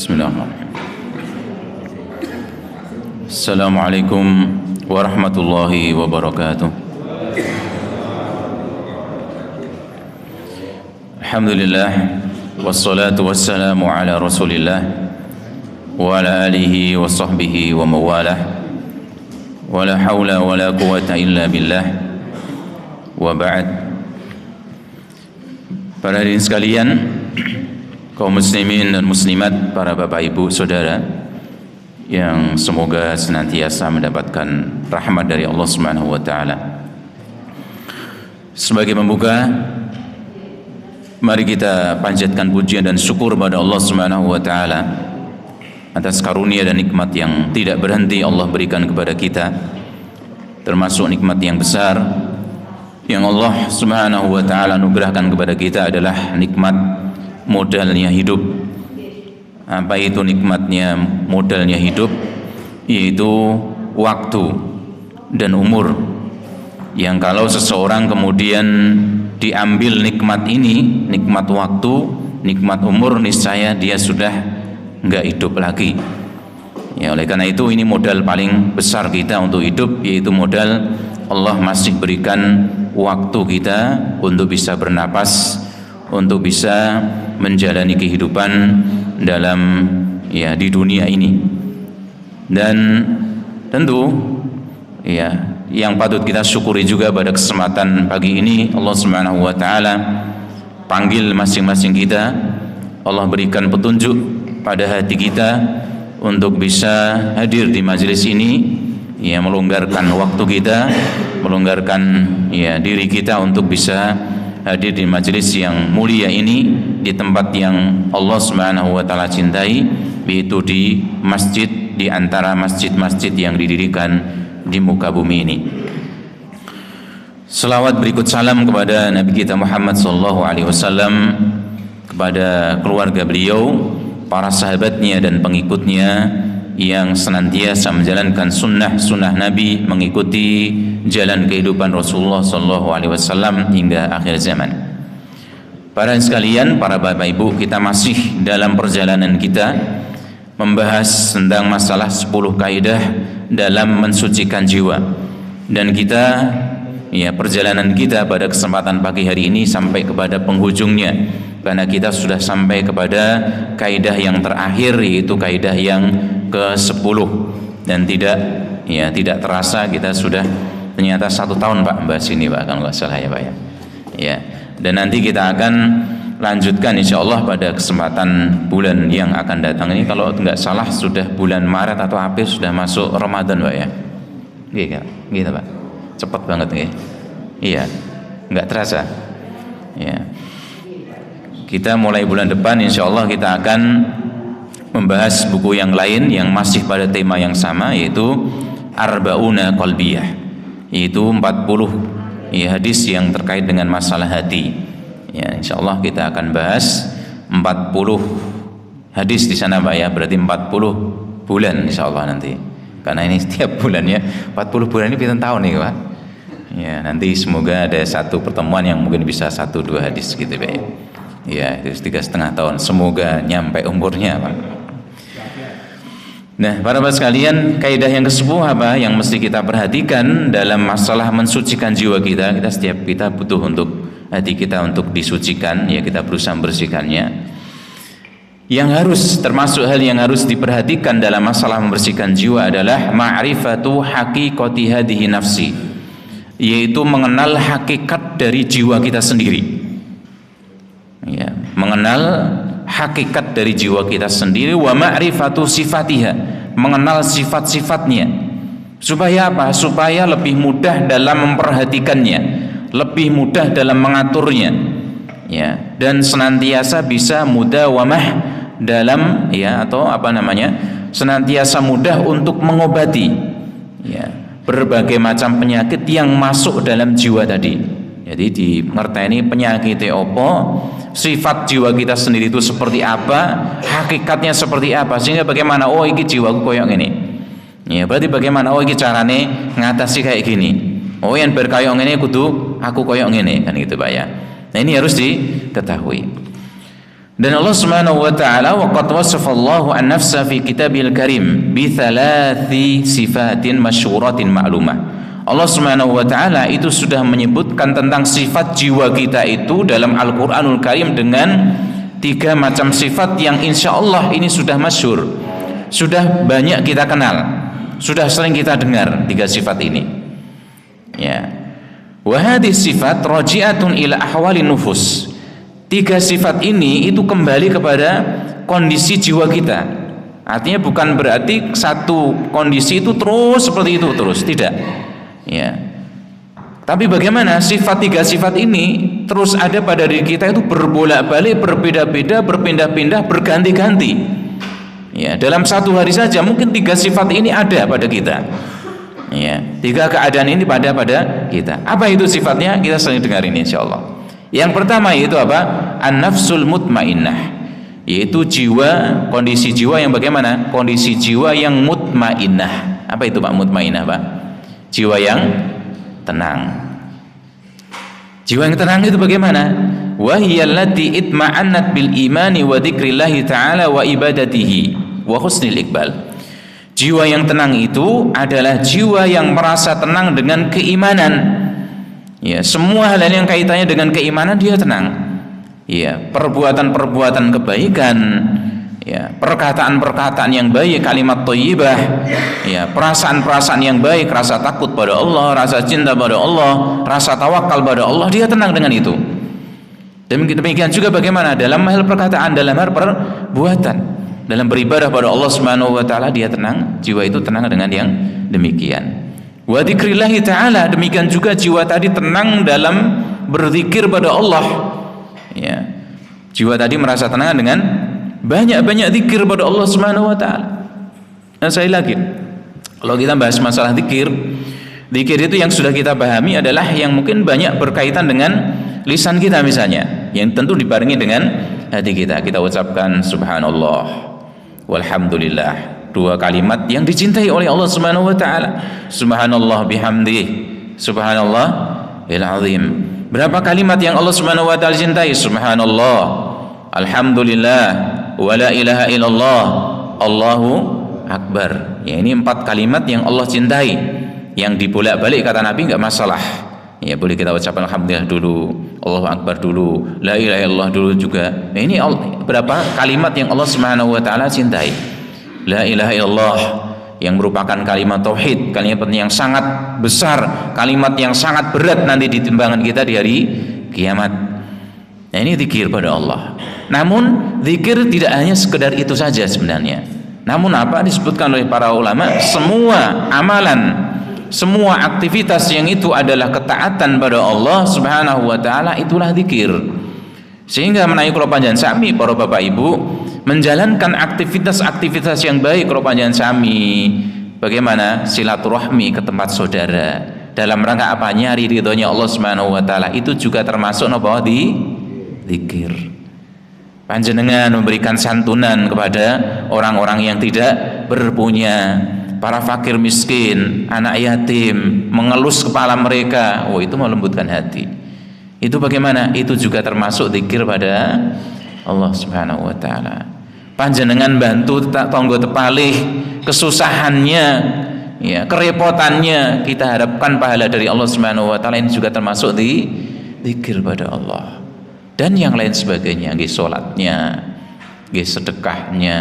Bismillahirrahmanirrahim. Assalamualaikum warahmatullahi wabarakatuh. Alhamdulillah, wassalatu wassalamu ala rasulillah wa ala alihi wa sahbihi wa mawalah, wa la hawla wa la quwata illa billah, wa ba'd. Para hadirin sekalian, kaum muslimin dan muslimat, para bapak ibu saudara yang semoga senantiasa mendapatkan rahmat dari Allah Subhanahu wa taala. Sebagai pembuka, mari kita panjatkan pujian dan syukur pada Allah Subhanahu wa taala atas karunia dan nikmat yang tidak berhenti Allah berikan kepada kita, termasuk nikmat yang besar yang Allah Subhanahu wa taala anugerahkan kepada kita adalah nikmat modalnya hidup. Apa itu nikmatnya modalnya hidup? Yaitu waktu dan umur, yang kalau seseorang kemudian diambil nikmat ini, nikmat waktu, nikmat umur, niscaya dia sudah enggak hidup lagi. Ya, oleh karena itu ini modal paling besar kita untuk hidup, yaitu modal Allah masih berikan waktu kita untuk bisa bernapas, untuk bisa menjalani kehidupan dalam di dunia ini. Dan tentu yang patut kita syukuri juga pada kesempatan pagi ini, Allah Subhanahu wa taala panggil masing-masing kita. Allah berikan petunjuk pada hati kita untuk bisa hadir di majelis ini, melonggarkan waktu kita, melonggarkan diri kita untuk bisa hadir di majelis yang mulia ini, di tempat yang Allah Subhanahu wa taala cintai, yaitu di masjid, di antara masjid-masjid yang didirikan di muka bumi ini. Selawat berikut salam kepada Nabi kita Muhammad sallallahu alaihi wasallam, kepada keluarga beliau, para sahabatnya dan pengikutnya yang senantiasa menjalankan sunnah Nabi, mengikuti jalan kehidupan Rasulullah sallallahu alaihi wasallam hingga akhir zaman. Para sekalian, para bapak ibu, kita masih dalam perjalanan kita membahas tentang masalah 10 kaidah dalam mensucikan jiwa. Dan kita perjalanan kita pada kesempatan pagi hari ini sampai kepada penghujungnya, karena kita sudah sampai kepada kaidah yang terakhir, yaitu kaidah yang ke-10. Dan tidak terasa kita sudah ternyata 1 tahun Pak bahas ini Pak, kalau nggak salah ya Pak ya. Dan nanti kita akan lanjutkan insyaallah pada kesempatan bulan yang akan datang ini. Kalau nggak salah sudah bulan Maret atau April sudah masuk Ramadan Pak ya. Gitu Pak. Cepat banget nih. Iya. Nggak terasa. Ya. Kita mulai bulan depan insyaallah kita akan membahas buku yang lain yang masih pada tema yang sama, yaitu Arba'una Qalbiyah, yaitu 40 hadis yang terkait dengan masalah hati. Insyaallah kita akan bahas 40 hadis di sana Pak ya, berarti 40 bulan insyaallah nanti. Karena ini setiap bulannya 40 bulan ini kita tahu nih Pak. Ya, nanti semoga ada satu pertemuan yang mungkin bisa 1-2 hadis gitu Pak. Ya, itu 3,5 tahun. Semoga nyampe umurnya Pak. Nah, para bapak sekalian, kaidah yang ke-10 apa yang mesti kita perhatikan dalam masalah mensucikan jiwa kita? Kita butuh untuk hati kita untuk disucikan, kita berusaha membersihkannya. Yang harus, termasuk hal yang harus diperhatikan dalam masalah membersihkan jiwa adalah ma'rifatu haqiqati hadhihi nafsi, yaitu mengenal hakikat dari jiwa kita sendiri. Mengenal hakikat dari jiwa kita sendiri, wa ma'rifatu sifatiha, mengenal sifat-sifatnya. Supaya apa? Supaya lebih mudah dalam memperhatikannya, lebih mudah dalam mengaturnya, dan senantiasa bisa mudawamah dalam senantiasa mudah untuk mengobati berbagai macam penyakit yang masuk dalam jiwa tadi. Jadi dimengerti penyakit apa, sifat jiwa kita sendiri itu seperti apa, hakikatnya seperti apa, sehingga bagaimana iki jiwaku koyok ini. Berarti bagaimana iki carane ngatasi kayak gini. Yang berkayong ini kudu aku koyok ini, kan gitu Pak ya. Nah, ini harus diketahui. Dan Allah Subhanahu wa taala waqad wasafallahu an nafsa fi kitabil karim bi thalathi sifatin masyhuratin ma'lumah. Allah Subhanahu wa taala itu sudah menyebutkan tentang sifat jiwa kita itu dalam Al-Qur'anul Karim dengan 3 macam sifat yang insya Allah ini sudah masyhur, sudah banyak kita kenal, sudah sering kita dengar 3 sifat ini. Ya. Wa hadhihi sifat raji'atun ila ahwali nufus. 3 sifat ini itu kembali kepada kondisi jiwa kita. Artinya bukan berarti satu kondisi itu terus seperti itu terus, tidak. Ya. Tapi bagaimana sifat 3 sifat ini terus ada pada diri kita itu berbolak-balik, berbeda-beda, berpindah-pindah, berganti-ganti. Ya, dalam satu hari saja mungkin 3 sifat ini ada pada kita. Ya, 3 keadaan ini pada kita. Apa itu sifatnya? Kita sering dengar ini insyaallah. Yang pertama itu apa? An-nafsul mutmainnah, yaitu jiwa, kondisi jiwa yang bagaimana? Kondisi jiwa yang mutmainnah. Apa itu Pak mutmainnah, Pak? Jiwa yang tenang. Jiwa yang tenang itu bagaimana? Wa hiyallati itma'annat bil imani wa dzikrillahi ta'ala wa ibadatihi wa husnil iqbal. Jiwa yang tenang itu adalah jiwa yang merasa tenang dengan keimanan. Ya, semua hal yang kaitannya dengan keimanan dia tenang. Ya, perbuatan-perbuatan kebaikan, ya, perkataan-perkataan yang baik, kalimat thayyibah, ya, perasaan-perasaan yang baik, rasa takut pada Allah, rasa cinta pada Allah, rasa tawakal pada Allah, dia tenang dengan itu. Demikian juga bagaimana dalam hal perkataan, dalam hal perbuatan, dalam beribadah pada Allah Subhanahu wa taala dia tenang, jiwa itu tenang dengan yang demikian. Wa dzikrillahi ta'ala, demikian juga jiwa tadi tenang dalam berzikir pada Allah. Ya. Jiwa tadi merasa tenang dengan banyak-banyak zikir pada Allah Subhanahu wa taala. Nah, sekali lagi, kalau kita bahas masalah zikir itu yang sudah kita pahami adalah yang mungkin banyak berkaitan dengan lisan kita misalnya, yang tentu dibarengi dengan hati kita. Kita ucapkan subhanallah walhamdulillah, 2 kalimat yang dicintai oleh Allah Subhanahu wa taala. Subhanallah bihamdih, subhanallah bil azim. Berapa kalimat yang Allah Subhanahu wa taala cintai? Subhanallah, alhamdulillah, wa la ilaha illallah, Allahu akbar. Ya, ini 4 kalimat yang Allah cintai, yang dibolak-balik kata Nabi enggak masalah. Ya, boleh kita ucapkan alhamdulillah dulu, Allahu akbar dulu, la ilaha illallah dulu juga. Nah, ini berapa kalimat yang Allah Subhanahu wa taala cintai. La ilaha illallah yang merupakan kalimat tauhid, kalimat yang sangat besar, kalimat yang sangat berat nanti di timbangan kita di hari kiamat. Nah, ini zikir pada Allah. Namun zikir tidak hanya sekedar itu saja sebenarnya. Namun apa disebutkan oleh para ulama, semua amalan, semua aktivitas yang itu adalah ketaatan pada Allah Subhanahu wa taala, itulah zikir. Sehingga menaik kalau panjang sami para bapak ibu menjalankan aktivitas-aktivitas yang baik kalau panjang sami, bagaimana silaturahmi ke tempat saudara dalam rangka apa? Nyari ridhonya Allah Subhanahu wa taala, itu juga termasuk apa? Di zikir. Panjenengan memberikan santunan kepada orang-orang yang tidak berpunya, para fakir miskin, anak yatim, mengelus kepala mereka, oh itu melembutkan hati. Itu bagaimana? Itu juga termasuk zikir pada Allah Subhanahu wa taala. Panjenengan bantu tonggo tepalih, kesusahannya, ya, kerepotannya, kita harapkan pahala dari Allah Subhanahu wa taala, ini juga termasuk di zikir pada Allah. Dan yang lain sebagainya, nggih salatnya, nggih sedekahnya.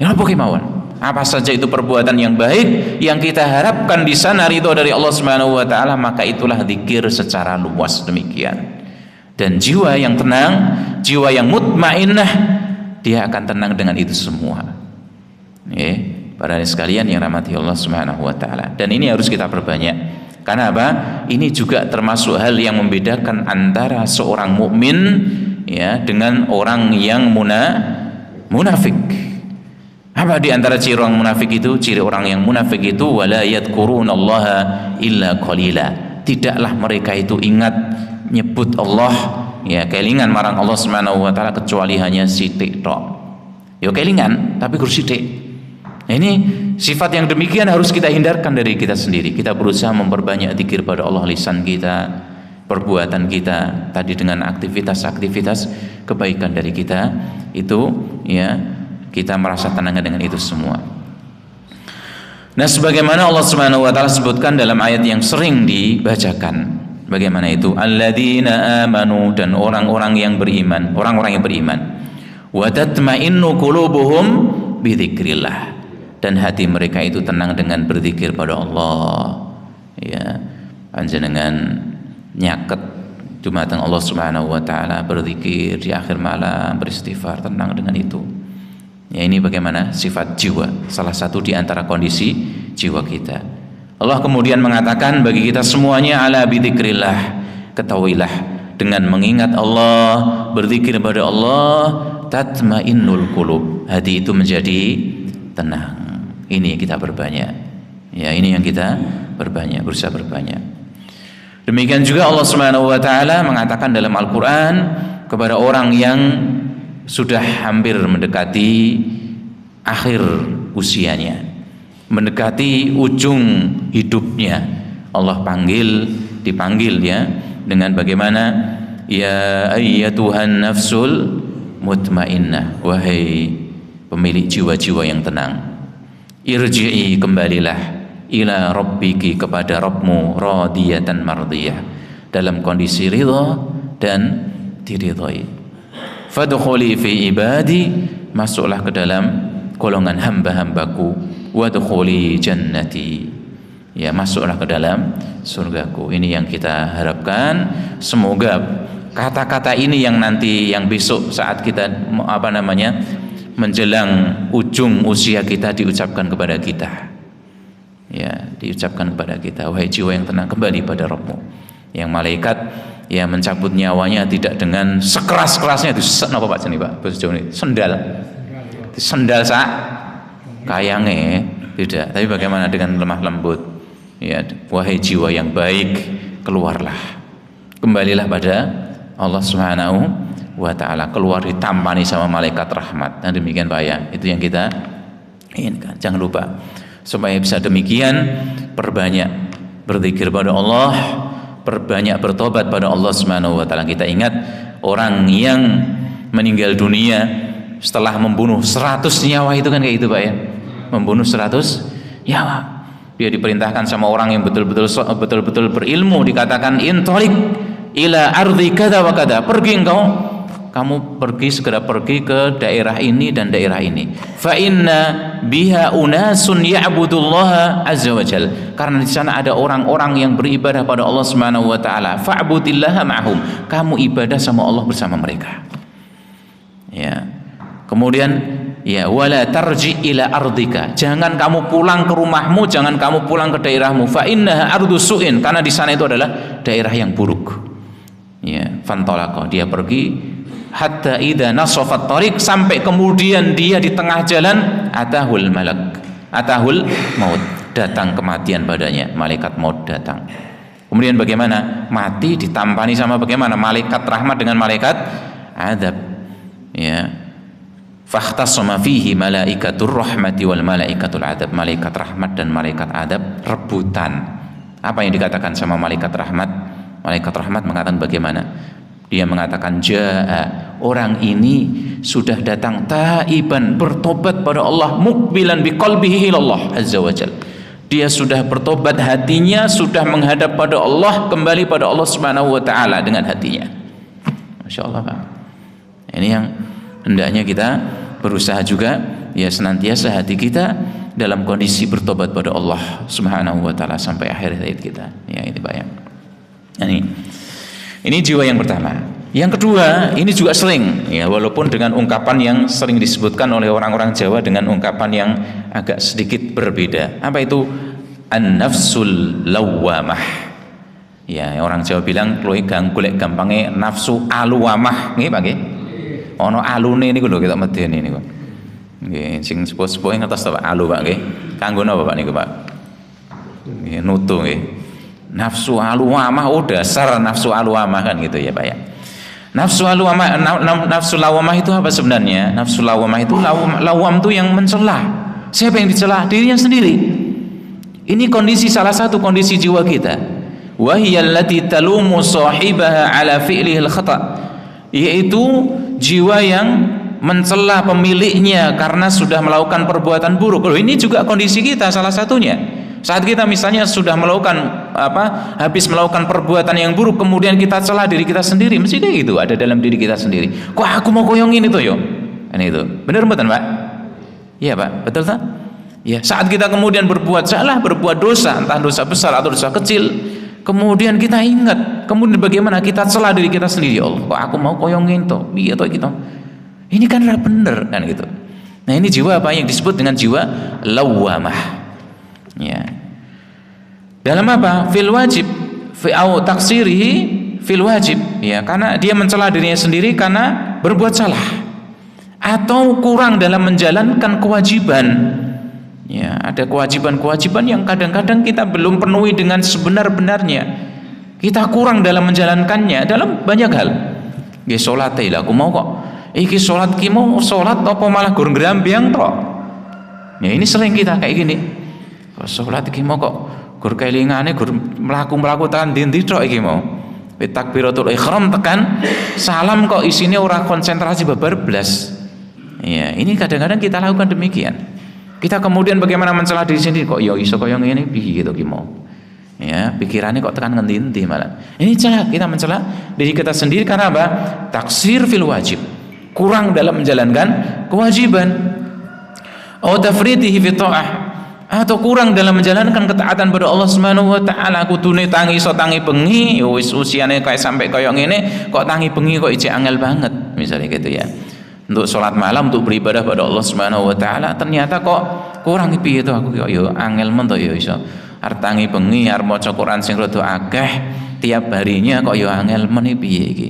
Ya apa kemauan? Apa saja itu perbuatan yang baik yang kita harapkan di sana ridho dari Allah Subhanahu wa taala, maka itulah zikir secara luas demikian. Dan jiwa yang tenang, jiwa yang mutmainnah, dia akan tenang dengan itu semua. Para sekalian yang rahmati Allah Subhanahu wa taala. Dan ini harus kita perbanyak. Karena apa? Ini juga termasuk hal yang membedakan antara seorang mukmin, ya, dengan orang yang munafik. Apa di antara ciri orang munafik itu? Ciri orang yang munafik itu wala yadhkurunallaha illa qalila. Tidaklah mereka itu ingat nyebut Allah, ya, kelingan marang Allah Subhanahu wa taala kecuali hanya sithik tok. Ya kelingan tapi kur sithik. Nah, ini sifat yang demikian harus kita hindarkan dari kita sendiri. Kita berusaha memperbanyak zikir pada Allah, lisan kita, perbuatan kita tadi dengan aktivitas-aktivitas kebaikan dari kita itu, ya, kita merasa tenang dengan itu semua. Nah, sebagaimana Allah Subhanahu wa taala sebutkan dalam ayat yang sering dibacakan, bagaimana itu? Alladzina amanu, dan orang-orang yang beriman, orang-orang yang beriman. Wa tatma'innu qulubuhum bidzikrillah, dan hati mereka itu tenang dengan berzikir pada Allah. Ya, panjenengan nyaket dumateng Allah Subhanahu wa taala, berzikir di akhir malam, beristighfar, tenang dengan itu. Ya, ini bagaimana sifat jiwa, salah satu di antara kondisi jiwa kita. Allah kemudian mengatakan bagi kita semuanya, ala bidzikrillah, ketahuilah dengan mengingat Allah, berzikir pada Allah, tatmainnul qulub, hati itu menjadi tenang. Ini yang kita berbanyak. Ya, ini yang kita berbanyak, berusaha berbanyak. Demikian juga Allah Subhanahu wa taala mengatakan dalam Al-Qur'an kepada orang yang sudah hampir mendekati akhir usianya, mendekati ujung hidupnya. Allah dipanggil ya dengan bagaimana? Ya ayyatuhan nafsul mutmainnah, wahai pemilik jiwa-jiwa yang tenang, irji'i, kembalilah, ila rabbiki, kepada Rabbmu, radiyatan mardiyah, dalam kondisi ridha dan diridhai. Fadkhuli fi ibadi, masuklah ke dalam golongan hamba-hambaku, wadkhuli jannati, ya, masuklah ke dalam surgaku. Ini yang kita harapkan. Semoga kata-kata ini yang nanti, yang besok saat kita menjelang ujung usia kita diucapkan kepada kita. Ya, diucapkan kepada kita, wahai jiwa yang tenang, kembali pada Rabbmu. Yang malaikat ya mencabut nyawanya tidak dengan sekeras-kerasnya itu, napa Pak Jeni Pak? Bahasa Jawa ini sendal sak kayange, tidak. Tapi bagaimana dengan lemah lembut? Ya, wahai jiwa yang baik, keluarlah. Kembalilah pada Allah Subhanahu wa taala, keluar ditampani sama malaikat rahmat. Dan demikian Pak ya, itu yang kita inginkan. Jangan lupa, supaya bisa demikian, perbanyak berzikir pada Allah, perbanyak bertobat pada Allah Subhanahu wa taala. Kita ingat orang yang meninggal dunia setelah membunuh 100 nyawa itu kan kayak gitu Pak ya. Membunuh 100 nyawa. Dia diperintahkan sama orang yang betul-betul berilmu, dikatakan intalik ila ardi kada wa kada, pergi kamu pergi, segera pergi ke daerah ini dan daerah ini. Fa inna biha unasun ya'budullaha azza wajal, karena di sana ada orang-orang yang beribadah pada Allah Subhanahu wa taala. Fa'budillaha ma'hum, kamu ibadah sama Allah bersama mereka. Ya. Kemudian ya, wala tarji ila ardika, jangan kamu pulang ke rumahmu, jangan kamu pulang ke daerahmu. Fa innaha ardu su'in, karena di sana itu adalah daerah yang buruk. Ya, fantalaqa, dia pergi hatta idza nasafat tariq, sampai kemudian dia di tengah jalan, atahul maut, datang kematian padanya, malaikat maut datang. Kemudian bagaimana? Mati ditampani sama bagaimana? Malaikat rahmat dengan malaikat adab. Ya. Fakhtasama fihi malaikatur rahmati wal malaikatul adab, malaikat rahmat dan malaikat adab rebutan. Apa yang dikatakan sama malaikat rahmat? Malaikat rahmat mengatakan bagaimana? Dia mengatakan, jaa, orang ini sudah datang taiban, bertobat pada Allah, mukbilan biqalbihi ilallah azza wajal. Dia sudah bertobat, hatinya sudah menghadap pada Allah, kembali pada Allah Subhanahu wa taala dengan hatinya. Masya Allah Pak. Ini yang hendaknya kita berusaha juga, ya, senantiasa hati kita dalam kondisi bertobat pada Allah Subhanahu wa taala sampai akhir hayat kita. Ya, ini Pak ya. Ini jiwa yang pertama. Yang kedua, ini juga sering, ya, walaupun dengan ungkapan yang sering disebutkan oleh orang-orang Jawa dengan ungkapan yang agak sedikit berbeda. Apa itu? An-nafsul lawwamah. Ya, orang Jawa bilang golek gampange nafsu aluwamah. Nggih, Pak nggih. Ono alune niku lho kita medeni niku. Nggih, sing sepuh-sepuh ngertos ta Pak alu Pak nggih. Kanggo napa Pak niku Pak? Nggih, nutu nggih. Nafsu aluwamah, oh dasar nafsu aluwamah kan gitu ya Pak ya. Nafsu aluwamah, nafsu lawamah itu apa sebenarnya? Nafsu lawamah itu, lawam itu yang mencela. Siapa yang dicela? Dirinya sendiri. Ini kondisi, salah satu kondisi jiwa kita. wa hiya allati talumu sahibaha ala fi'lihi al-khata', yaitu jiwa yang mencela pemiliknya karena sudah melakukan perbuatan buruk. Loh, ini juga kondisi kita salah satunya. Saat kita misalnya sudah melakukan habis melakukan perbuatan yang buruk, kemudian kita celah diri kita sendiri, mesti kayak gitu ada dalam diri kita sendiri. Kok aku mau koyongin itu yo? Ini itu. Benar betul, Pak? Iya, Pak. Betul tak? Ya, saat kita kemudian berbuat salah, berbuat dosa, entah dosa besar atau dosa kecil, kemudian kita ingat, kemudian bagaimana kita celah diri kita sendiri, ya Allah, kok aku mau koyongin to? Piye to gitu. Ini kan ora bener kan gitu. Nah, ini jiwa apa yang disebut dengan jiwa lawamah. Ya. Dalam apa? Fil wajib, fi au taksirihi fil wajib. Ya, karena dia mencela dirinya sendiri karena berbuat salah atau kurang dalam menjalankan kewajiban. Ya, ada kewajiban-kewajiban yang kadang-kadang kita belum penuhi dengan sebenar-benarnya. Kita kurang dalam menjalankannya dalam banyak hal. Nggih salat lah aku mau kok. Iki salat ki mau salat apa malah gur ngrambyang tok. Ya, ini sering kita kayak gini. Salat iki mau kok gur kelingane gur mlaku-mlaku tekan ndi-ndi tok iki mau. Takbiratul ihram tekan salam kok isine ora konsentrasi babar blas. Ya, ini kadang-kadang kita lakukan demikian. Kita kemudian bagaimana mencela diri sendiri, kok ya iso kaya ngene piye gitu ki mau. Ya, pikirannya kok tekan ngendi-endi malah. Ini celah, kita mencela diri kita sendiri karena apa? Taksir fil wajib. Kurang dalam menjalankan kewajiban. Atau tafridihi fi ta'ah, atau kurang dalam menjalankan ketaatan pada Allah Subhanahu wa taala. Kudune tangi iso tangi bengi, ya wis usiane kayak sampai kaya ngene, kok tangi bengi kok ijek angel banget, misalnya gitu ya. Untuk sholat malam, untuk beribadah pada Allah Subhanahu wa taala, ternyata kok kurang piye to aku kok yo angel men to yo iso arep tangi bengi arep maca Quran sing rada akeh tiap harinya kok yo angel men piye iki.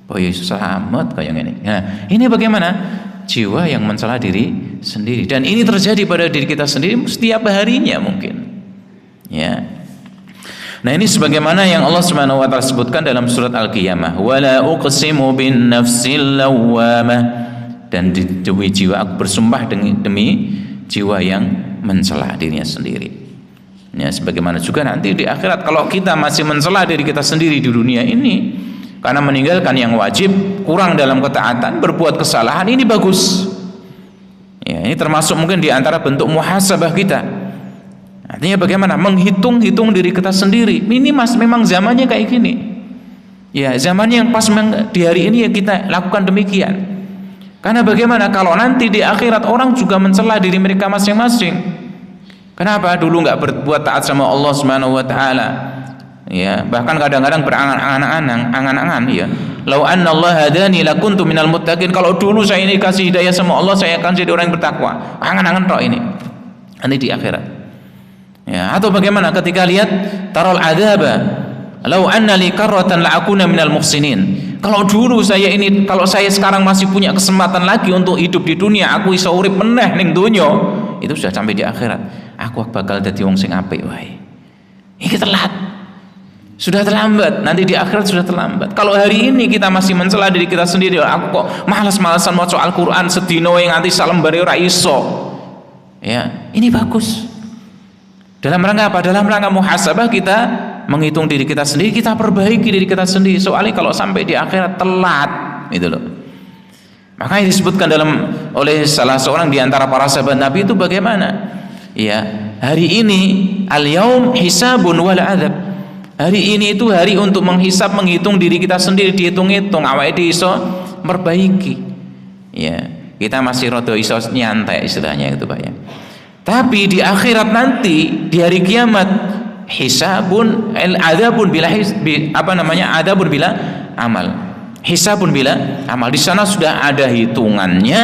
Kok yo selamat kaya ngene. Nah, ini bagaimana? Jiwa yang mencela diri sendiri, dan ini terjadi pada diri kita sendiri setiap harinya mungkin. Ya. Nah, ini sebagaimana yang Allah Subhanahu wa taala sebutkan dalam surat Al-Qiyamah, wala uqsimu bin nafsil lawwamah, dan demi jiwa aku bersumpah demi jiwa yang mencela dirinya sendiri. Ya, sebagaimana juga nanti di akhirat kalau kita masih mencela diri kita sendiri di dunia ini karena meninggalkan yang wajib, kurang dalam ketaatan, berbuat kesalahan, ini bagus. Ya, ini termasuk mungkin di antara bentuk muhasabah kita. Artinya bagaimana? Menghitung-hitung diri kita sendiri. Ini memang zamannya kayak gini. Ya, zamannya yang pas memang di hari ini ya kita lakukan demikian. Karena bagaimana kalau nanti di akhirat orang juga mencela diri mereka masing-masing. Kenapa? Dulu nggak berbuat taat sama Allah Subhanahu wa taala. Ya, bahkan kadang-kadang berangan-angan ya. Lau anna Allah hadani lakuntu minal muttaqin. Kalau dulu saya ini kasih hidayah sama Allah, saya akan jadi orang yang bertakwa. Angan-angan tok ini. Nanti di akhirat. Ya, atau bagaimana ketika lihat taral adzaba, lau anna li karratan la akuna minal muhsinin. Kalau dulu saya ini, kalau saya sekarang masih punya kesempatan lagi untuk hidup di dunia, aku iso urip meneh ning donya, itu sudah sampai di akhirat. Aku bakal dadi wong sing apik wae. Ini telat. Sudah terlambat, nanti di akhirat sudah terlambat. Kalau hari ini kita masih mencela diri kita sendiri, aku kok malas-malasan maca Al-Qur'an sedina yang nganti salembare ora iso. Ya, ini bagus. Dalam rangka apa? Dalam rangka muhasabah, kita menghitung diri kita sendiri, kita perbaiki diri kita sendiri. Soalnya kalau sampai di akhirat telat, itu loh. Makanya disebutkan oleh salah seorang di antara para sahabat Nabi itu bagaimana? Ya, hari ini al-yaum hisabun wal adzab. Hari ini itu hari untuk menghisab, menghitung diri kita sendiri, dihitung-hitung awake dhewe iso memperbaiki. Ya, kita masih rada iso nyantai istilahnya itu, Pak ya. Tapi di akhirat nanti di hari kiamat hisabun adzabun bila adzabun bila amal. Hisabun bila amal. Di sana sudah ada hitungannya,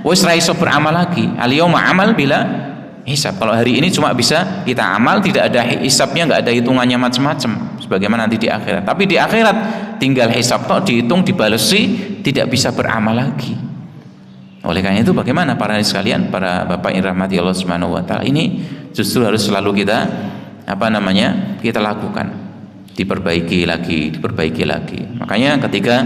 wis ra iso beramal lagi. Al yauma amal bila hisab. Kalau hari ini cuma bisa kita amal, tidak ada hisabnya, enggak ada hitungannya macam-macam sebagaimana nanti di akhirat. Tapi di akhirat tinggal hisab tok, dihitung, dibalesi, tidak bisa beramal lagi. Oleh karena itu bagaimana para sekalian, para bapak yang rahmati Allah Subhanahu wa taala, ini justru harus selalu kita kita lakukan, diperbaiki lagi. Makanya ketika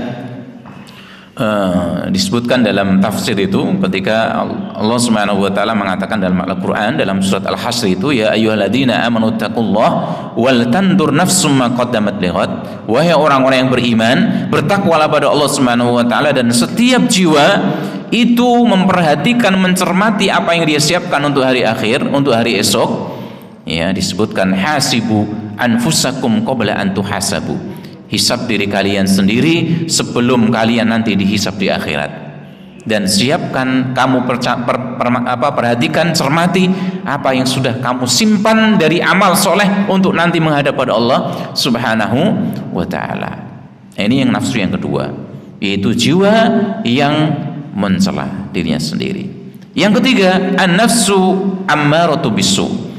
disebutkan dalam tafsir itu ketika Allah Subhanahu wa taala mengatakan dalam Al-Qur'an dalam surat Al-Hasr itu, ya ayyuhalladzina amanu taqullaha wal tandur nafsum ma qaddamat lighad, wahai orang-orang yang beriman, bertakwalah pada Allah Subhanahu wa taala dan setiap jiwa itu memperhatikan, mencermati apa yang dia siapkan untuk hari akhir, untuk hari esok. Ya, disebutkan hasibu anfusakum qabla an tuhasabu. Hisab diri kalian sendiri sebelum kalian nanti dihisab di akhirat. Dan siapkan, kamu perhatikan, cermati apa yang sudah kamu simpan dari amal soleh untuk nanti menghadap pada Allah Subhanahu wa ta'ala. Ini yang nafsu yang kedua, yaitu jiwa yang mencela dirinya sendiri. Yang ketiga, an-nafsu ammaratu bisu,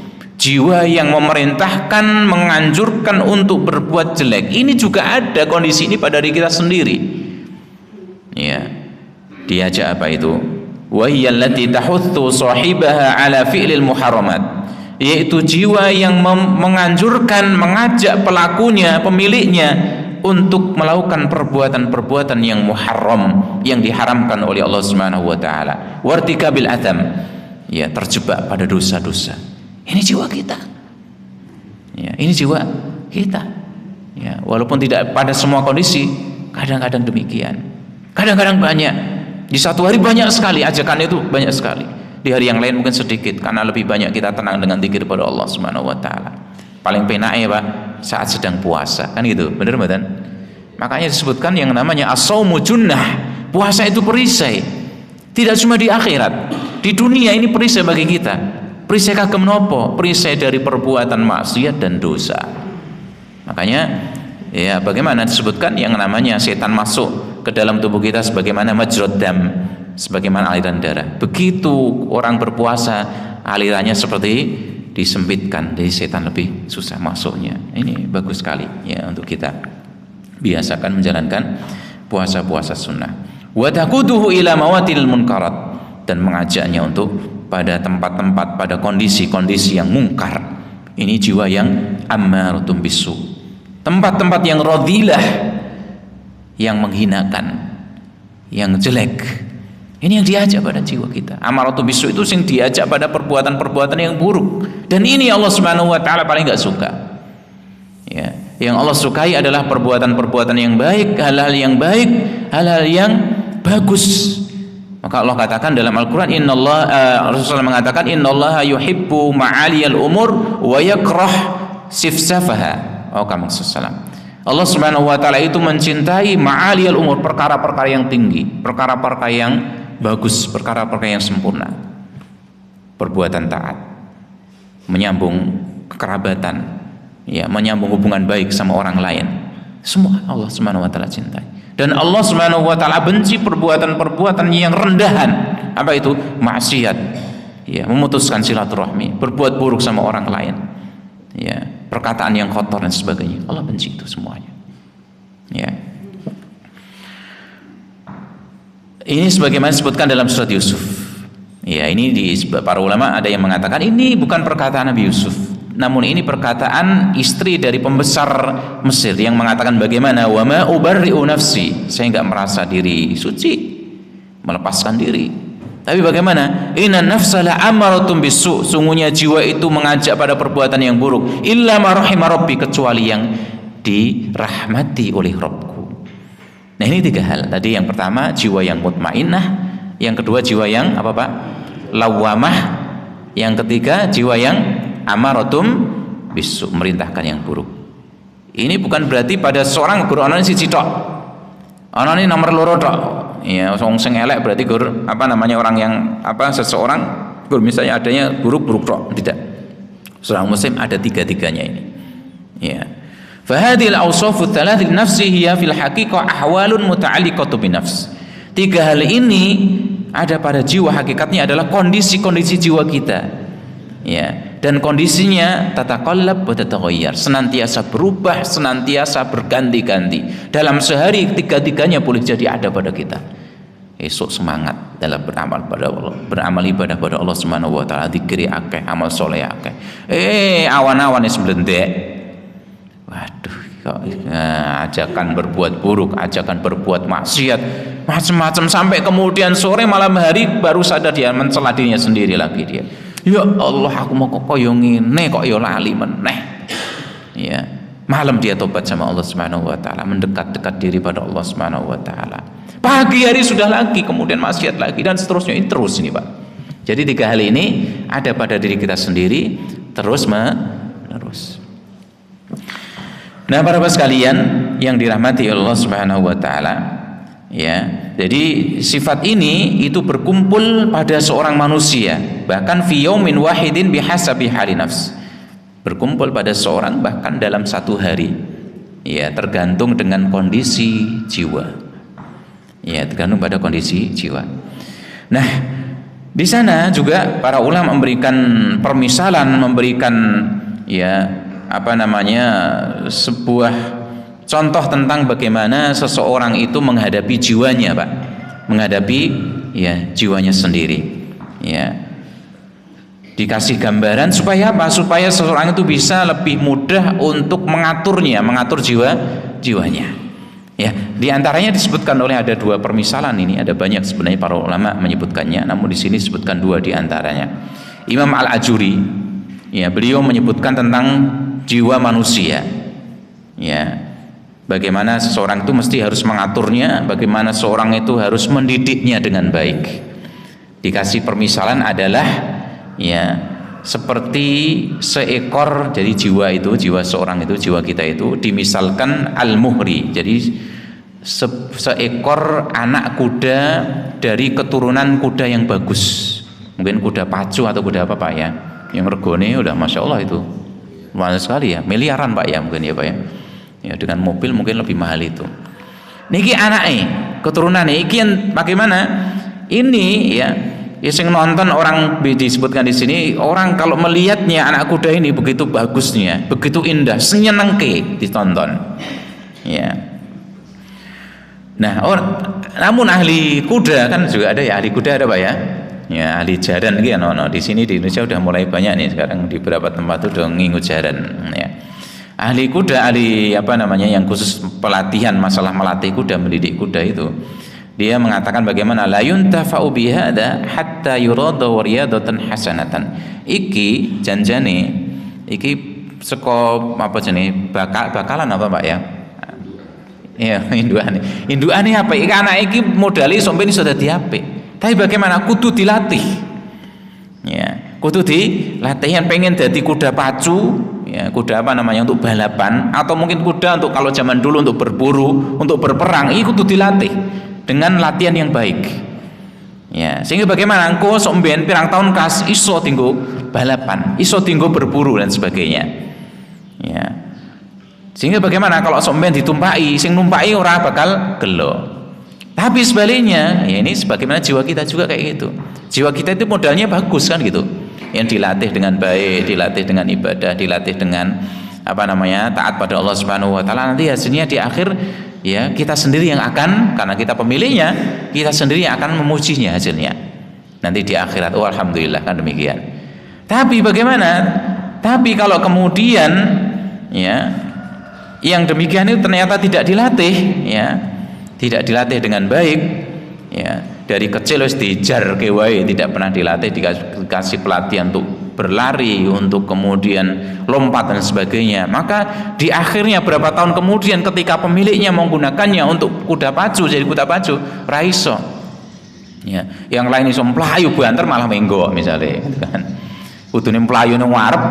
jiwa yang memerintahkan, menganjurkan untuk berbuat jelek. Ini juga ada kondisi ini pada diri kita sendiri. Ya, diajak apa itu? Wa hiya allati tahuthu sahibaha ala fi'lil muharramat, yaitu jiwa yang menganjurkan, mengajak pelakunya, pemiliknya untuk melakukan perbuatan-perbuatan yang muharram, yang diharamkan oleh Allah Subhanahu wa taala. Wartikabil atham, ya, terjebak pada dosa-dosa. Ini jiwa kita. Ya, ini jiwa kita. Ya, walaupun tidak pada semua kondisi, kadang-kadang demikian. Kadang-kadang banyak. Di satu hari banyak sekali ajakan itu, banyak sekali. Di hari yang lain mungkin sedikit, karena lebih banyak kita tenang dengan zikir pada Allah Subhanahu wa taala. Paling penak ya Pak, saat sedang puasa, kan gitu. Benar betul? Makanya disebutkan yang namanya as-shaumu junnah. Puasa itu perisai. Tidak cuma di akhirat, di dunia ini perisai bagi kita. Perisai kagem nopo? Perisai dari perbuatan maksiat dan dosa. Makanya ya, bagaimana disebutkan yang namanya setan masuk ke dalam tubuh kita sebagaimana majrad dam, sebagaimana aliran darah. Begitu orang berpuasa, alirannya seperti disempitkan, jadi setan lebih susah masuknya. Ini bagus sekali ya untuk kita biasakan menjalankan puasa-puasa sunnah. Wa taquduhu ila mawatil munkarat, dan mengajaknya untuk pada tempat-tempat, pada kondisi-kondisi yang mungkar. Ini jiwa yang ammaratun bisu, tempat-tempat yang radhilah, yang menghinakan, yang jelek. Ini yang diajak pada jiwa kita. Amaratul bisu itu yang diajak pada perbuatan-perbuatan yang buruk. Dan ini Allah Subhanahu wa taala paling enggak suka. Ya, yang Allah sukai adalah perbuatan-perbuatan yang baik, hal-hal yang baik, hal-hal yang bagus. Maka Allah katakan dalam Al-Qur'an, Rasulullah mengatakan innallaha yuhibbu ma'aliyal umur wa yakrah sifsafaha. Allah Subhanahu wa taala itu mencintai ma'aliyal umur, perkara-perkara yang tinggi, perkara-perkara yang bagus, perkara-perkara yang sempurna. Perbuatan taat, menyambung kekerabatan, ya, menyambung hubungan baik sama orang lain. Semua Allah Subhanahu wa taala cintai. Dan Allah Subhanahu wa taala benci perbuatan-perbuatan yang rendahan. Apa itu? Maksiat. Ya, memutuskan silaturahmi, berbuat buruk sama orang lain. Ya, perkataan yang kotor dan sebagainya. Allah benci itu semuanya. Ya. Ini sebagaimana disebutkan dalam surat Yusuf. Ya, ini di para ulama ada yang mengatakan ini bukan perkataan Nabi Yusuf, namun ini perkataan istri dari pembesar Mesir yang mengatakan bagaimana, wa ma ubarri'u nafsi, saya enggak merasa diri suci, melepaskan diri. Tapi bagaimana? Inna nafsa la'amaratun bisu, sungguhnya jiwa itu mengajak pada perbuatan yang buruk, illa ma rahima rabbi, kecuali yang dirahmati oleh Rabbku. Nah, ini tiga hal. Tadi yang pertama jiwa yang mutmainnah, yang kedua jiwa yang apa Pak? Lawamah, yang ketiga jiwa yang amaratum bisu, merintahkan yang buruk. Ini bukan berarti pada seorang guru ana siji tok. Ana ini nomor loro tok. Ya, wong sing elek berarti gur apa namanya orang yang apa seseorang gur misalnya adanya buruk-buruk tok, tidak. Seorang muslim ada tiga-tiganya ini. Ya. Fahadil awsafu thalath nafsi hiya fil haqiqah ahwalun muta'alliqatu bin nafs. Tiga hal ini ada pada jiwa, hakikatnya adalah kondisi-kondisi jiwa kita. Ya, dan kondisinya tataqallab wa tataghayyar, senantiasa berubah, senantiasa berganti-ganti. Dalam sehari tiga-tiganya boleh jadi ada pada kita. Esok semangat dalam beramal pada Allah, beramal ibadah pada Allah Subhanahu wa taala, zikir akeh, amal soleh akeh. Awan-awan wis mlendek. Waduh, kok ajakan berbuat buruk, ajakan berbuat maksiat, macam-macam, sampai kemudian sore malam hari baru sadar dia mencela dirinya sendiri lagi dia. Ya Allah, aku mau kok koyo ngene kok ya lali meneh. Ya, malam dia tobat sama Allah Subhanahu wa taala, mendekat-dekat diri pada Allah Subhanahu wa taala. Pagi hari sudah lagi, kemudian maksiat lagi, dan seterusnya. Ini terus ini, Pak. Jadi 3 hal ini ada pada diri kita sendiri terus menerus. Nah, para bapak sekalian yang dirahmati Allah Subhanahu wa taala, ya. Jadi sifat ini itu berkumpul pada seorang manusia, bahkan fi yaumin wahidin bihasabi hali nafs. Berkumpul pada seorang bahkan dalam satu hari. Ya, tergantung dengan kondisi jiwa. Ya, tergantung pada kondisi jiwa. Nah, di sana juga para ulama memberikan permisalan, memberikan sebuah contoh tentang bagaimana seseorang itu menghadapi jiwanya, Pak. Menghadapi jiwanya sendiri. Ya. Dikasih gambaran supaya apa? Supaya seseorang itu bisa lebih mudah untuk mengatur jiwanya. Ya, di antaranya disebutkan oleh ada 2 permisalan ini, ada banyak sebenarnya para ulama menyebutkannya, namun di sini disebutkan 2 di antaranya. Imam Al-Ajuri, beliau menyebutkan tentang jiwa manusia. Ya. Bagaimana seseorang itu mesti harus mengaturnya, bagaimana seorang itu harus mendidiknya dengan baik. Dikasih permisalan adalah seperti seekor, jadi jiwa seorang itu, jiwa kita itu dimisalkan al-muhri. Jadi seekor anak kuda dari keturunan kuda yang bagus, mungkin kuda pacu atau kuda apa, Pak, ya, yang regone udah Masya Allah itu mahal sekali, ya, miliaran, Pak, ya, mungkin ya, Pak, ya. Ya, dengan mobil mungkin lebih mahal itu. Niki anaknya keturunan iki bagaimana ini, sing nonton orang disebutkan di sini, orang kalau melihatnya anak kuda ini begitu bagusnya, begitu indah, senyenengke ditonton. Ya. Nah, namun ahli kuda kan juga ada, ya, ahli kuda ada, Pak, ya. Ya, ahli jaran iki di sini di Indonesia udah mulai banyak nih sekarang, di beberapa tempat tuh udah ngingu jaran, ya. Ahli kuda, yang khusus pelatihan masalah melatih kuda, mendidik kuda itu, dia mengatakan bagaimana la yuntafa'u bihada hatta yurada wa riyadatan hasanatan. Iki janjane iki saka bakalan apa, Pak, ya? Ya, induane apa? Iki anak iki modale sampeyan iso dadi apik. Tapi bagaimana kudu dilatih. Ya, kudu dilatih. Yang pengen jadi kuda pacu, kuda untuk balapan, atau mungkin kuda untuk kalau zaman dulu untuk berburu, untuk berperang, ini kudu dilatih dengan latihan yang baik. Ya, sehingga bagaimana engko sok mben pirang tahun kas iso tinggo balapan, iso tinggo berburu dan sebagainya. Ya. Sehingga bagaimana kalau sok mben ditumpaki, sing numpaki ora bakal gelo. Tapi sebaliknya, ini sebagaimana jiwa kita juga kayak gitu. Jiwa kita itu modalnya bagus kan gitu. Yang dilatih dengan baik, dilatih dengan ibadah, dilatih dengan taat pada Allah Subhanahu wa taala, nanti hasilnya di akhir kita sendiri yang akan, karena kita pemilihnya, kita sendiri yang akan memujinya hasilnya nanti di akhirat. Oh, alhamdulillah, kan demikian. Tapi bagaimana? Tapi kalau kemudian yang demikian itu ternyata tidak dilatih, tidak dilatih dengan baik, dari kecil harus dijar kewae, tidak pernah dilatih, dikasih pelatihan untuk berlari, untuk kemudian lompat dan sebagainya, maka di akhirnya berapa tahun kemudian ketika pemiliknya menggunakannya untuk kuda pacu, jadi kuda pacu raiso, yang lain iso mlayu banter malah menggo misalnya, kan kudune mlayu nang ngarep,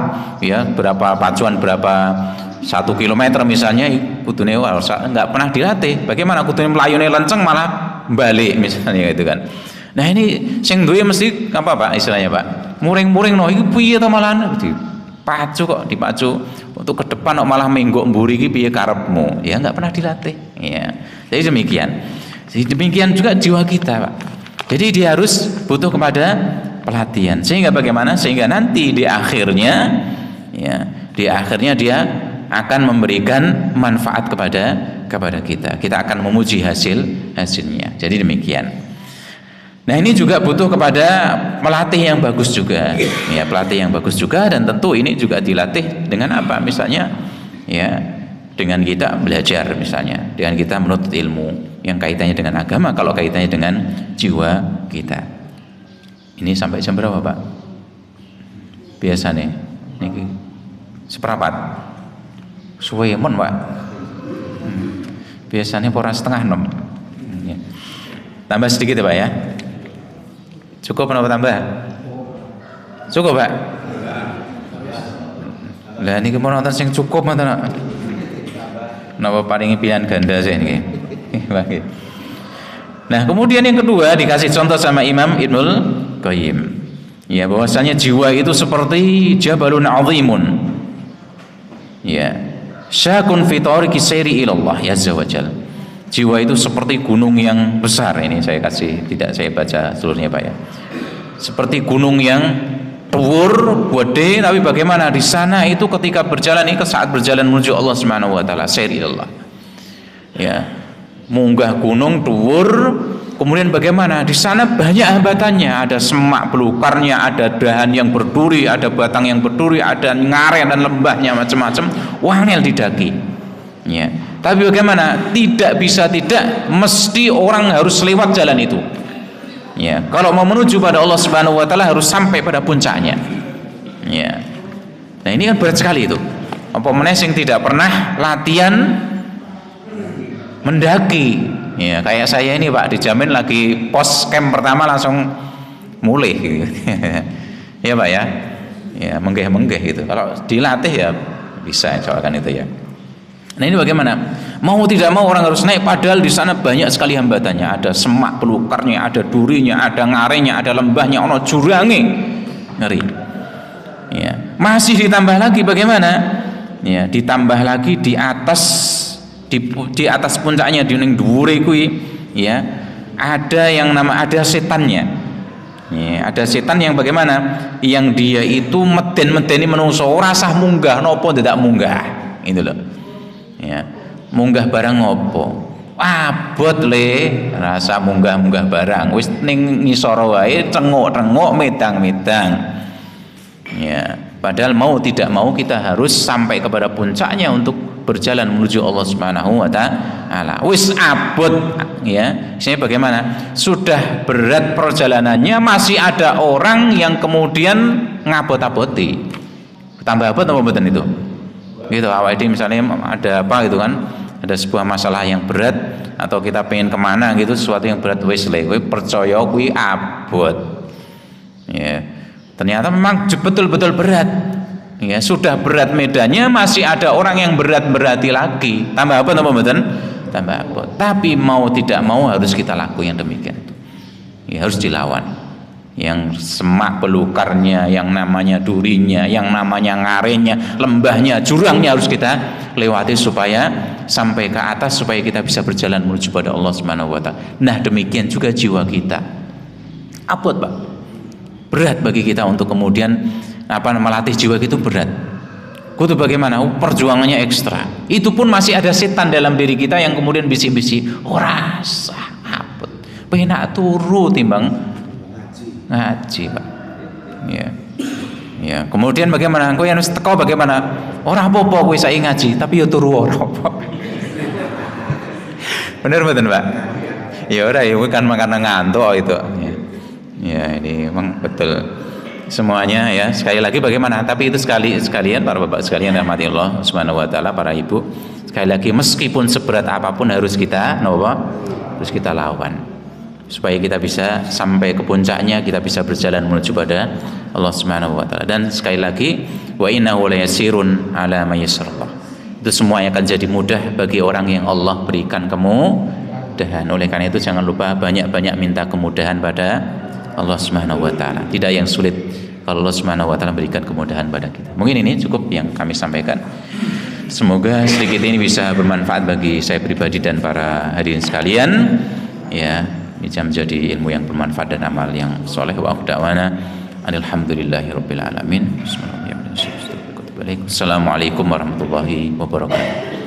berapa pacuan, berapa 1 kilometer misalnya, kudune nggak pernah dilatih. Bagaimana kudune melayune lenceng malah balik misalnya, gitu kan. Nah, ini sing duwe mesti apa, Pak, istilahnya, Pak, muring-muring iki piye to malah dipacu kok, dipacu untuk ke depan kok malah menggok mburi iki piye karepmu, nggak pernah dilatih. Jadi demikian juga jiwa kita, Pak. Jadi dia harus butuh kepada pelatihan, sehingga bagaimana, sehingga nanti di akhirnya dia akan memberikan manfaat kepada kita. Kita akan memuji hasilnya. Jadi demikian. Nah, ini juga butuh kepada pelatih yang bagus juga. Pelatih yang bagus juga, dan tentu ini juga dilatih dengan apa? Misalnya dengan kita belajar misalnya, dengan kita menuntut ilmu yang kaitannya dengan agama, kalau kaitannya dengan jiwa kita. Ini sampai jam berapa Pak? Biasa nih, ini seperempat. Suwe mon Pak. Biasanya pora setengah 6. Tambah sedikit ya Pak ya. Cukup apa tambah? Cukup Pak. Lah ini mau nonton sing cukup nonton. Napa paringi pilihan ganda sih ini. Nah kemudian yang kedua dikasih contoh sama Imam Ibnul Qayyim. Ya bahwasanya jiwa itu seperti jabalun azimun. Ya. Syakun fi tariqi sayri ila Allah azza wajal. Jiwa itu seperti gunung yang besar. Ini saya kasih, tidak saya baca seluruhnya Pak ya. Seperti gunung yang dhuwur, gede, tapi bagaimana di sana itu ketika berjalan ini saat berjalan menuju Allah Subhanahu wa taala, sayri ila Allah. Ya. Munggah gunung dhuwur, kemudian bagaimana di sana banyak hambatannya, ada semak belukarnya, ada dahan yang berduri, ada batang yang berduri, ada ngaren dan lembahnya macam-macam, wangel didaki. Ya. Tapi bagaimana? Tidak bisa tidak, mesti orang harus lewat jalan itu. Ya, kalau mau menuju pada Allah Subhanahu wa taala harus sampai pada puncaknya. Ya. Nah, ini kan berat sekali itu. Apa meneh sing tidak pernah latihan mendaki. Ya, kayak saya ini Pak, dijamin lagi pos camp pertama langsung mulai gitu. Ya Pak ya. Ya, menggeh-menggeh gitu. Kalau dilatih ya bisa insyaallah itu ya. Nah ini bagaimana? Mau tidak mau orang harus naik, padahal di sana banyak sekali hambatannya. Ada semak belukarnya, ada durinya, ada ngarennya, ada lembahnya, ono jurange. Ngeri. Ya. Masih ditambah lagi bagaimana? Ya, ditambah lagi di atas puncaknya di ning dhuwure kuwi, ya. Ada yang ada setannya. Ya, ada setan yang bagaimana? Yang dia itu meden-medeni menungso ora sah munggah napa tidak munggah. Itu loh. Ya, munggah barang ngopo? Abot le, rasa munggah-munggah barang. Wis ning ngisor wae cenguk-cenguk medang-medang. Ya, padahal mau tidak mau kita harus sampai kepada puncaknya untuk berjalan menuju Allah Subhanahu wa taala. Wis abot ya. Saya bagaimana? Sudah berat perjalanannya masih ada orang yang kemudian ngabot-aboti. Tambah abot apa mboten itu? Gitu awal ini misalnya ada apa gitu kan, ada sebuah masalah yang berat atau kita pengen kemana gitu, sesuatu yang berat, wis le kowe percaya kuwi abot ya, ternyata memang betul-betul berat ya, sudah berat medannya masih ada orang yang berat-berati lagi, tambah apa tambah mboten, tambah abot. Tapi mau tidak mau harus kita lakukan yang demikian itu ya, harus dilawan. Yang semak belukarnya, yang namanya durinya, yang namanya ngarennya, lembahnya, jurangnya harus kita lewati supaya sampai ke atas, supaya kita bisa berjalan menuju pada Allah Subhanahu wa taala. Nah, demikian juga jiwa kita. Abot, Pak. Berat bagi kita untuk kemudian melatih jiwa itu berat. Kudu bagaimana? Perjuangannya ekstra. Itu pun masih ada setan dalam diri kita yang kemudian bisik-bisik, "Ora sah abot. Penak turu timbang ngaji Pak." Ya. Ya, kemudian bagaimana? Kowe yang teko bagaimana? Ora apa-apa kowe saiki ngaji, tapi ya turu ora apa. Bener mboten, Pak? Ya ora ya kan karena ngantuk itu. Ya. Ya, ini memang betul. Semuanya ya, sekali lagi bagaimana? Tapi itu sekalian para Bapak sekalian rahmati Allah Subhanahu wa taala, para Ibu. Sekali lagi meskipun seberat apapun harus kita harus kita lawan. Supaya kita bisa sampai ke puncaknya, kita bisa berjalan menuju pada Allah Subhanahu wa taala. Dan sekali lagi, wa innahu layasirun ala may yassarallah. Itu semua yang akan jadi mudah bagi orang yang Allah berikan kemudahan. Oleh karena itu jangan lupa banyak-banyak minta kemudahan pada Allah Subhanahu wa taala. Tidak yang sulit kalau Allah Subhanahu wa taala berikan kemudahan pada kita. Mungkin ini cukup yang kami sampaikan. Semoga sedikit ini bisa bermanfaat bagi saya pribadi dan para hadirin sekalian. Ya, bisa menjadi ilmu yang bermanfaat dan amal yang soleh. Wa da'wana alhamdulillahirabbil alamin. Bismillahirrahmanirrahim. Assalamualaikum warahmatullahi wabarakatuh.